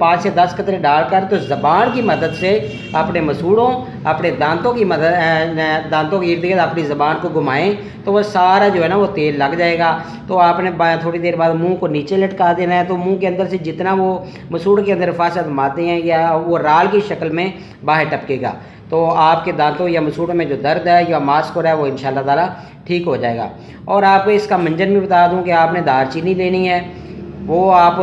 5 سے 10 قطرے ڈال کر تو زبان کی مدد سے اپنے مسوڑوں اپنے دانتوں کی دانتوں کے ارد گرد اپنی زبان کو گھمائیں تو وہ سارا جو ہے نا وہ تیل لگ جائے گا۔ تو آپ نے تھوڑی دیر بعد منہ کو نیچے لٹکا دینا ہے، تو منہ کے اندر سے جتنا وہ مسوڑ کے اندر فاسد مادے ہیں یا وہ رال کی شکل میں باہر ٹپکے گا، تو آپ کے دانتوں یا مسوڑوں میں جو درد ہے یا ماسک ہو رہا ہے وہ انشاءاللہ تعالیٰ ٹھیک ہو جائے گا۔ اور آپ کو اس کا منجن بھی بتا دوں کہ آپ نے دار چینی لینی ہے، وہ آپ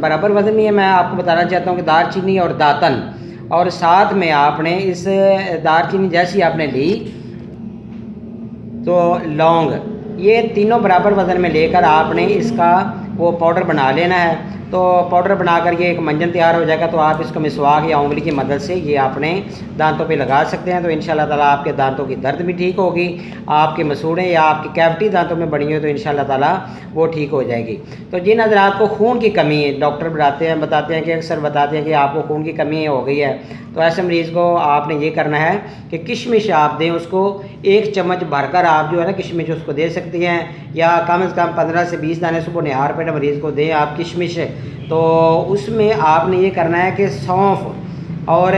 برابر وزن میں ہے۔ میں آپ کو بتانا چاہتا ہوں کہ دار چینی اور داتن، اور ساتھ میں آپ نے اس دار چینی جیسی آپ نے لی تو لونگ، یہ تینوں برابر وزن میں لے کر آپ نے اس کا وہ پاؤڈر بنا لینا ہے۔ تو پاؤڈر بنا کر یہ ایک منجن تیار ہو جائے گا، تو آپ اس کو مسواک یا انگلی کی مدد سے یہ اپنے دانتوں پہ لگا سکتے ہیں، تو انشاءاللہ تعالیٰ آپ کے دانتوں کی درد بھی ٹھیک ہوگی، آپ کے مسوڑیں یا آپ کی کیوٹی دانتوں میں بڑی ہو تو انشاءاللہ تعالیٰ وہ ٹھیک ہو جائے گی۔ تو جن حضرات کو خون کی کمی ہے، ڈاکٹر بتاتے ہیں کہ اکثر بتاتے ہیں کہ آپ کو خون کی کمی ہو گئی ہے، تو ایسے مریض کو آپ نے یہ کرنا ہے کہ کشمش آپ دیں اس کو، 1 چمچ بھر کر آپ جو ہے نا کشمش اس کو دے سکتی ہیں، یا کم از کم 15 سے 20 دانے صبح نہار پیٹ مریض کو دیں آپ کشمش۔ تو اس میں آپ نے یہ کرنا ہے کہ سونف اور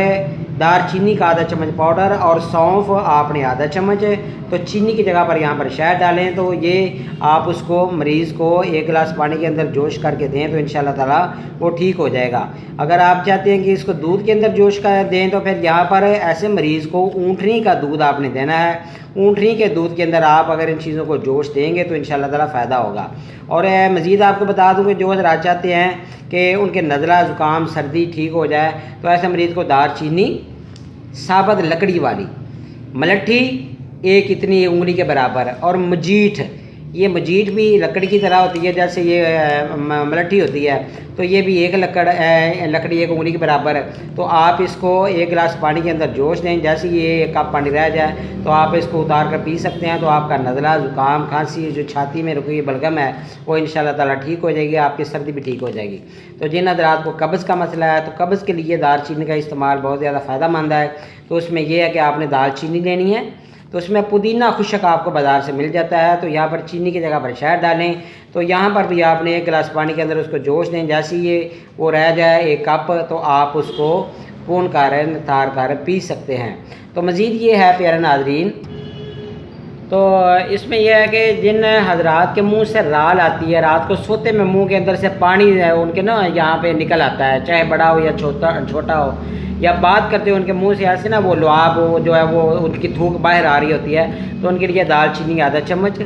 دار چینی کا آدھا چمچ پاؤڈر اور سونف آپ نے آدھا چمچ، تو چینی کی جگہ پر یہاں پر شہد ڈالیں، تو یہ آپ اس کو مریض کو 1 گلاس پانی کے اندر جوش کر کے دیں تو انشاءاللہ تعالیٰ وہ ٹھیک ہو جائے گا۔ اگر آپ چاہتے ہیں کہ اس کو دودھ کے اندر جوش کر دیں تو پھر یہاں پر ایسے مریض کو اونٹنی کا دودھ آپ نے دینا ہے، اونٹنی کے دودھ کے اندر آپ اگر ان چیزوں کو جوش دیں گے تو انشاءاللہ تعالیٰ فائدہ ہوگا۔ اور مزید آپ کو بتا دوں کہ جو حضرات چاہتے ہیں کہ ان کے نزلہ زکام سردی ٹھیک ہو جائے تو ایسے مریض کو دار چینی ثابت لکڑی والی ملٹھی 1 اتنی انگلی کے برابر، اور مجیٹھ، یہ مجیٹھ بھی لکڑی کی طرح ہوتی ہے جیسے یہ ملٹھی ہوتی ہے، تو یہ بھی 1 لکڑی 1 انگلی کے برابر، تو آپ اس کو 1 گلاس پانی کے اندر جوش دیں، جیسے یہ 1 کپ پانی رہ جائے تو آپ اس کو اتار کر پی سکتے ہیں، تو آپ کا نزلہ زکام کھانسی جو چھاتی میں رکی بلغم ہے وہ انشاءاللہ تعالیٰ ٹھیک ہو جائے گی، آپ کی سردی بھی ٹھیک ہو جائے گی۔ تو جن حضرات کو قبض کا مسئلہ ہے تو قبض کے لیے دار چینی کا استعمال بہت زیادہ فائدہ مند ہے۔ تو اس میں یہ ہے کہ آپ نے دار چینی لینی ہے، تو اس میں پودینہ خشک آپ کو بازار سے مل جاتا ہے، تو یہاں پر چینی کی جگہ پر شہد ڈالیں، تو یہاں پر بھی آپ نے 1 گلاس پانی کے اندر اس کو جوش دیں، جیسے یہ وہ رہ جائے 1 کپ تو آپ اس کو پون تار کر پی سکتے ہیں۔ تو مزید یہ ہے پیارے ناظرین، تو اس میں یہ ہے کہ جن حضرات کے منہ سے رال آتی ہے، رات کو سوتے میں منہ کے اندر سے پانی ان کے نا یہاں پہ نکل آتا ہے، چاہے بڑا ہو یا چھوٹا ہو، یا بات کرتے ہو ان کے منہ سے ایسے نا وہ لعاب ہو جو ہے وہ ان کی تھوک باہر آ رہی ہوتی ہے، تو ان کے لیے دال چینی آدھا چمچ،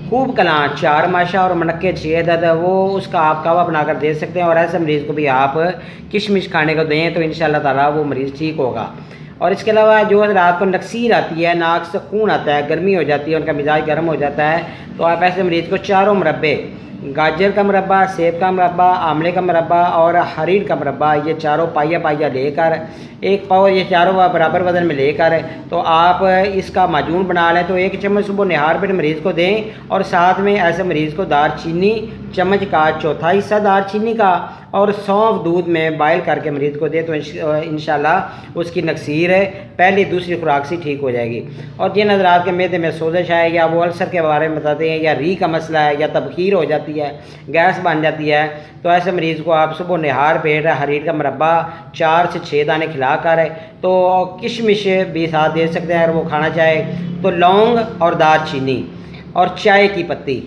خوب کلاں 4 ماشا اور منقے 6 عدد وہ اس کا آپ کعوہ بنا کر دے سکتے ہیں، اور ایسے مریض کو بھی آپ کشمش کھانے کو دیں تو انشاءاللہ تعالیٰ وہ مریض ٹھیک ہوگا۔ اور اس کے علاوہ جو رات کو نکسیر آتی ہے، ناک سے خون آتا ہے، گرمی ہو جاتی ہے، ان کا مزاج گرم ہو جاتا ہے، تو آپ ایسے مریض کو 4 مربے، گاجر کا مربع، سیب کا مربع، آملے کا مربع اور حریر کا مربع، یہ 4 پائیا لے کر 1 پاؤ، یہ 4 برابر وزن میں لے کر تو آپ اس کا معجون بنا لیں، تو 1 چمچ صبح نہار پیٹ مریض کو دیں، اور ساتھ میں ایسے مریض کو دار چینی چمچ کا 1/4 حصہ دار چینی کا اور سونف دودھ میں بائل کر کے مریض کو دے تو انشاءاللہ اس کی نکسیر پہلی دوسری خوراک سے ٹھیک ہو جائے گی۔ اور جن حضرات کے معدے میں سوزش ہے یا وہ السر کے بارے میں بتاتے ہیں، یا ری کا مسئلہ ہے، یا تبخیر ہو جاتی ہے، گیس بن جاتی ہے، تو ایسے مریض کو آپ صبح نہار پیٹ حریر کا مربع 4 سے 6 دانے کھلا کر تو کشمش بھی ساتھ دے سکتے ہیں اگر وہ کھانا چاہے، تو لونگ اور دار چینی اور چائے کی پتی،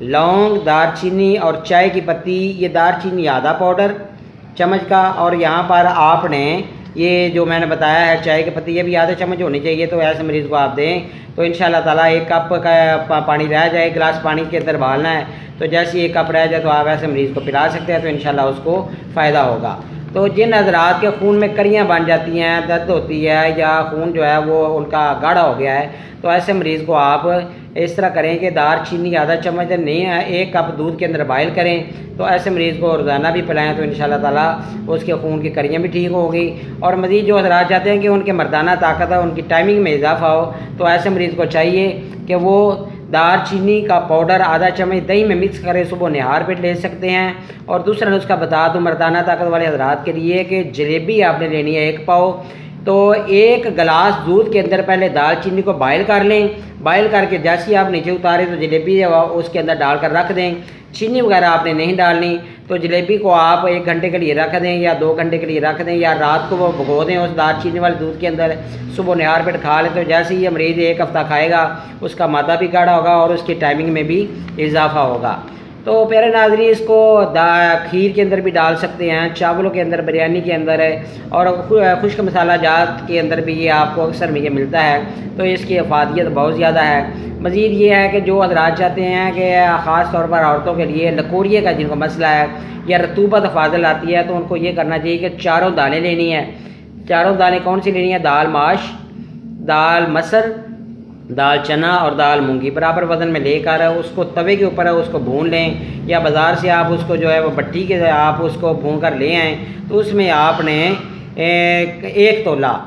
لونگ، دار چینی اور چائے کی پتی، یہ دار چینی آدھا پاؤڈر چمچ کا، اور یہاں پر آپ نے یہ جو میں نے بتایا ہے چائے کی پتی یہ بھی آدھا چمچ ہونی چاہیے، تو ایسے مریض کو آپ دیں تو انشاءاللہ تعالیٰ 1 کپ کا پانی رہ جائے، 1 گلاس پانی کے اندر ابالنا ہے، تو جیسے 1 کپ رہ جائے تو آپ ایسے مریض کو پلا سکتے ہیں، تو انشاءاللہ اس کو فائدہ ہوگا۔ تو جن حضرات کے خون میں کریاں بن جاتی ہیں، درد ہوتی ہے، یا خون جو ہے وہ ان کا گاڑھا ہو گیا ہے، تو ایسے مریض کو آپ اس طرح کریں کہ دار چینی آدھا چمچ نہیں ہے 1 کپ دودھ کے اندر بائل کریں، تو ایسے مریض کو روزانہ بھی پلائیں تو انشاءاللہ تعالیٰ اس کے خون کی کریاں بھی ٹھیک ہوگی۔ اور مزید جو حضرات چاہتے ہیں کہ ان کے مردانہ طاقت ہے، ان کی ٹائمنگ میں اضافہ ہو، تو ایسے مریض کو چاہیے کہ وہ دار چینی کا پاؤڈر آدھا چمچ دہی میں مکس کرے صبح نہار پیٹ لے سکتے ہیں۔ اور دوسرا نسخہ بتا دوں مردانہ طاقت والے حضرات کے لیے کہ جلیبی آپ نے لینی ہے 1 پاؤ، تو 1 گلاس دودھ کے اندر پہلے دال چینی کو بائل کر لیں، بائل کر کے جیسے آپ نیچے اتاریں تو جلیبی اس کے اندر ڈال کر رکھ دیں، چینی وغیرہ آپ نے نہیں ڈالنی، تو تو جلیبی کو آپ 1 گھنٹے کے لیے رکھ دیں یا 2 گھنٹے کے لیے رکھ دیں یا رات کو وہ بھگو دیں اس دار چینی والے دودھ کے اندر، صبح نہار پیٹ کھا لیں تو جیسے ہی یہ مریض 1 ہفتہ کھائے گا اس کا مادہ بھی گاڑھا ہوگا اور اس کی ٹائمنگ میں بھی اضافہ ہوگا۔ تو پیارے ناظرین اس کو کھیر کے اندر بھی ڈال سکتے ہیں، چاولوں کے اندر، بریانی کے اندر ہے، اور خشک مسالہ جات کے اندر بھی یہ آپ کو اکثر میں یہ ملتا ہے، تو اس کی افادیت بہت زیادہ ہے۔ مزید یہ ہے کہ جو حضرات چاہتے ہیں کہ خاص طور پر عورتوں کے لیے لکوریے کا جن کو مسئلہ ہے یا رطوبت فاضل آتی ہے، تو ان کو یہ کرنا چاہیے کہ 4 دالیں لینی ہیں۔ 4 دالیں کون سی لینی ہیں؟ دال ماش، دال مسر، دال چنا اور دال مونگی برابر وزن میں لے کر اس کو توے کے اوپر اس کو بھون لیں، یا بازار سے آپ اس کو جو ہے وہ بٹی کے آپ اس کو بھون کر لے آئیں، تو اس میں آپ نے 1 تولہ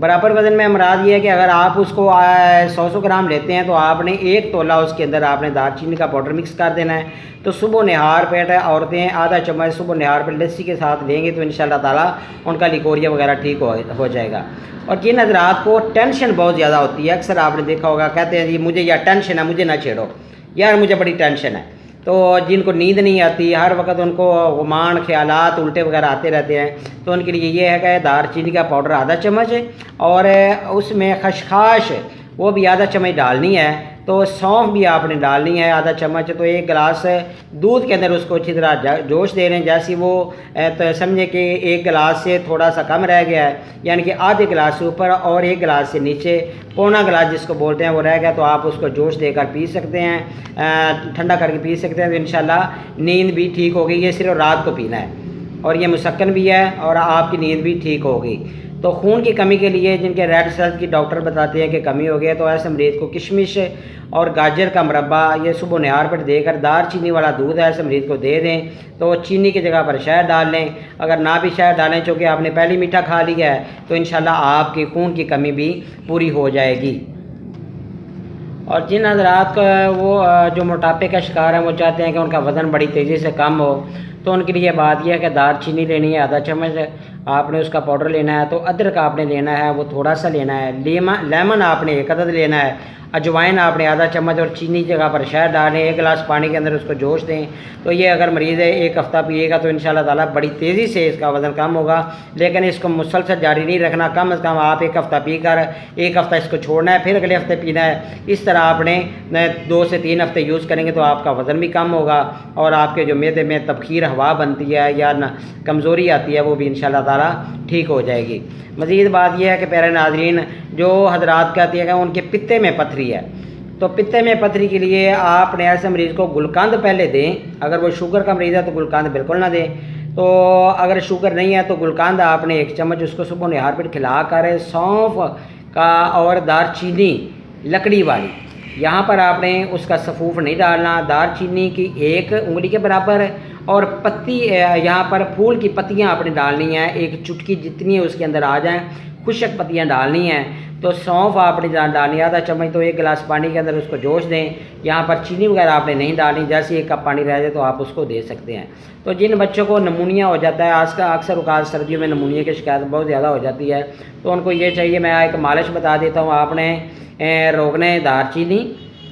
برابر وزن میں مراد یہ ہے کہ اگر آپ اس کو 100 گرام لیتے ہیں تو آپ نے 1 تولہ اس کے اندر آپ نے دار چینی کا پاؤڈر مکس کر دینا ہے۔ تو صبح نہار پیٹ عورتیں آدھا چمچ صبح نہار پیٹ لسی کے ساتھ لیں گے تو انشاءاللہ تعالیٰ ان کا لیکوریا وغیرہ ٹھیک ہو جائے گا۔ اور جن حضرات کو ٹینشن بہت زیادہ ہوتی ہے، اکثر آپ نے دیکھا ہوگا کہتے ہیں جی مجھے یا ٹینشن ہے، مجھے نہ چھیڑو، یار مجھے بڑی ٹینشن ہے، تو جن کو نیند نہیں آتی، ہر وقت ان کو گمان خیالات الٹے وغیرہ آتے رہتے ہیں، تو ان کے لیے یہ ہے کہ دار چینی کا پاؤڈر آدھا چمچ اور اس میں خشخاش وہ بھی آدھا چمچ ڈالنی ہے، تو سونف بھی آپ نے ڈالنی ہے آدھا چمچ، تو 1 گلاس دودھ کے اندر اس کو اچھی طرح جوش دے رہے ہیں، جیسی وہ تو سمجھے کہ 1 گلاس سے تھوڑا سا کم رہ گیا ہے، یعنی کہ آدھے گلاس سے اوپر اور 1 گلاس سے نیچے پونا گلاس جس کو بولتے ہیں وہ رہ گیا، تو آپ اس کو جوش دے کر پی سکتے ہیں، ٹھنڈا کر کے پی سکتے ہیں، تو انشاءاللہ نیند بھی ٹھیک ہوگی۔ یہ صرف رات کو پینا ہے اور یہ مسکن بھی ہے اور آپ کی نیند بھی ٹھیک ہوگی۔ تو خون کی کمی کے لیے جن کے ریڈ سیلز کی ڈاکٹر بتاتے ہیں کہ کمی ہو گئی، تو ایسے مریض کو کشمش اور گاجر کا مربع یہ صبح نہار پر دے کر دار چینی والا دودھ ایسے مریض کو دے دیں، تو چینی کی جگہ پر شہد ڈال لیں، اگر نہ بھی شہد ڈالیں چونکہ آپ نے پہلی میٹھا کھا لیا ہے تو انشاءاللہ آپ کی خون کی کمی بھی پوری ہو جائے گی۔ اور جن حضرات کا وہ جو موٹاپے کا شکار ہیں، وہ چاہتے ہیں کہ ان کا وزن بڑی تیزی سے کم ہو، تو ان کے لیے بات یہ ہے کہ دار چینی لینی ہے آدھا چمچ، آپ نے اس کا پاؤڈر لینا ہے، تو ادرک آپ نے لینا ہے وہ تھوڑا سا لینا ہے، لیمن آپ نے 1 عدد لینا ہے، اجوائن آپ نے آدھا چمچ اور چینی جگہ پر شہد ڈالیں، 1 گلاس پانی کے اندر اس کو جوش دیں۔ تو یہ اگر مریض 1 ہفتہ پیے گا تو انشاءاللہ تعالیٰ بڑی تیزی سے اس کا وزن کم ہوگا، لیکن اس کو مسلسل جاری نہیں رکھنا، کم از کم آپ 1 ہفتہ پی کر 1 ہفتہ اس کو چھوڑنا ہے، پھر اگلے ہفتے پینا ہے، اس طرح آپ نے 2 سے 3 ہفتے یوز کریں گے تو آپ کا وزن بھی کم ہوگا اور آپ کے جو معدے میں تبخیر ہوا بنتی ہے یا کمزوری آتی ہے وہ بھی انشاءاللہ تعالیٰ ٹھیک ہو جائے گی۔ مزید بات یہ ہے کہ پیارے ناظرین جو حضرات کہتی ہے کہ ان کے پتے میں پتھری ہے، تو پتے میں پتھری کے لیے آپ نے ایسے مریض کو گلقند پہلے دیں، اگر وہ شوگر کا مریض ہے تو گلقند بالکل نہ دیں، تو اگر شوگر نہیں ہے تو گلقند آپ نے 1 چمچ اس کو صبح نہار پیٹ کھلا کر سونف کا اور دار چینی لکڑی والی، یہاں پر آپ نے اس کا سفوف نہیں ڈالنا، دار چینی کی 1 انگلی کے برابر، اور پتی یہاں پر پھول کی پتیاں آپ نے ڈالنی ہیں، 1 چٹکی جتنی اس کے اندر آ جائیں خشک پتیاں ڈالنی ہیں، تو سونف آپ نے ڈالنی ہے آدھا چمچ، تو 1 گلاس پانی کے اندر اس کو جوش دیں، یہاں پر چینی وغیرہ آپ نے نہیں ڈالنی، جیسے 1 کپ پانی رہ جائے تو آپ اس کو دے سکتے ہیں۔ تو جن بچوں کو نمونیا ہو جاتا ہے، آج کا اکثر اوقات سردیوں میں نمونیا کی شکایت بہت زیادہ ہو جاتی ہے، تو ان کو یہ چاہیے، میں ایک مالش بتا دیتا ہوں، آپ نے روغن دار چینی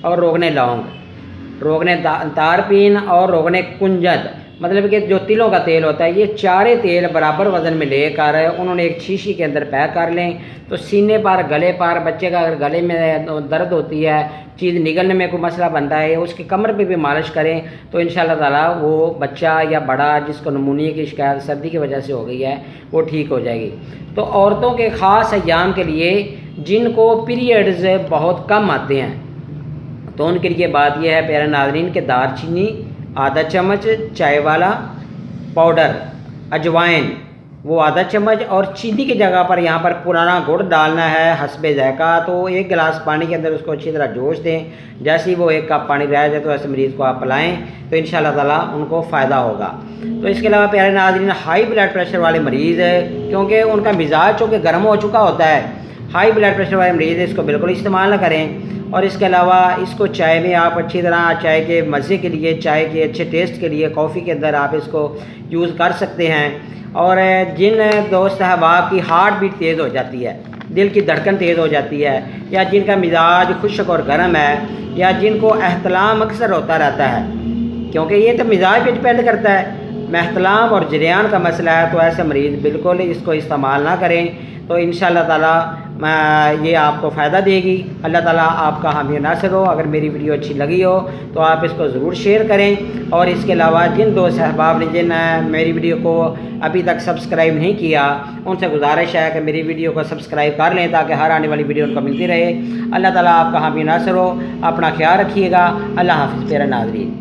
اور روغن لونگ، روغن تارپین اور روغن کنجد، مطلب کہ جو تلوں کا تیل ہوتا ہے، یہ 4 تیل برابر وزن میں لے کر انہوں نے 1 شیشی کے اندر پیک کر لیں، تو سینے پر، گلے پر، بچے کا اگر گلے میں درد ہوتی ہے، چیز نگلنے میں کوئی مسئلہ بنتا ہے، اس کی کمر پہ بھی مالش کریں تو انشاءاللہ تعالیٰ وہ بچہ یا بڑا جس کو نمونیا کی شکایت سردی کی وجہ سے ہو گئی ہے وہ ٹھیک ہو جائے گی۔ تو عورتوں کے خاص ایام کے لیے جن کو پیریڈز بہت کم آتے ہیں تو ان کے لیے بات یہ ہے پیارے ناظرین کہ دار چینی آدھا چمچ، چائے والا پاؤڈر، اجوائن وہ آدھا چمچ، اور چینی کی جگہ پر یہاں پر پرانا گڑ ڈالنا ہے حسب ذائقہ، تو 1 گلاس پانی کے اندر اس کو اچھی طرح جوش دیں، جیسے ہی وہ 1 کپ پانی رہ جائے تو ایسے مریض کو آپ پلائیں تو انشاءاللہ تعالیٰ ان کو فائدہ ہوگا۔ تو اس کے علاوہ پیارے ناظرین ہائی بلڈ پریشر والے مریض ہے، کیونکہ ان کا مزاج چونکہ گرم ہو چکا ہوتا ہے، ہائی بلڈ پریشر والے مریض اس کو بالکل استعمال نہ کریں، اور اس کے علاوہ اس کو چائے میں آپ اچھی طرح چائے کے مزے کے لیے، چائے کے اچھے ٹیسٹ کے لیے، کافی کے اندر آپ اس کو یوز کر سکتے ہیں۔ اور جن دوست احباب کی ہارٹ بیٹ تیز ہو جاتی ہے، دل کی دھڑکن تیز ہو جاتی ہے، یا جن کا مزاج خشک اور گرم ہے، یا جن کو احتلام اکثر ہوتا رہتا ہے، کیونکہ یہ تو مزاج پہ ڈپینڈ کرتا ہے، محتلام اور جریان کا مسئلہ ہے تو ایسے مریض بالکل اس کو استعمال نہ کریں، تو انشاءاللہ تعالی یہ آپ کو فائدہ دے گی۔ اللہ تعالیٰ آپ کا حامی و ناصر ہو۔ اگر میری ویڈیو اچھی لگی ہو تو آپ اس کو ضرور شیئر کریں، اور اس کے علاوہ جن دوست احباب نے جن میری ویڈیو کو ابھی تک سبسکرائب نہیں کیا، ان سے گزارش ہے کہ میری ویڈیو کو سبسکرائب کر لیں تاکہ ہر آنے والی ویڈیو ان کو ملتی رہے۔ اللہ تعالیٰ آپ کا حامی و ناصر ہو۔ اپنا خیال رکھیے گا۔ اللہ حافظ پیارے ناظرین۔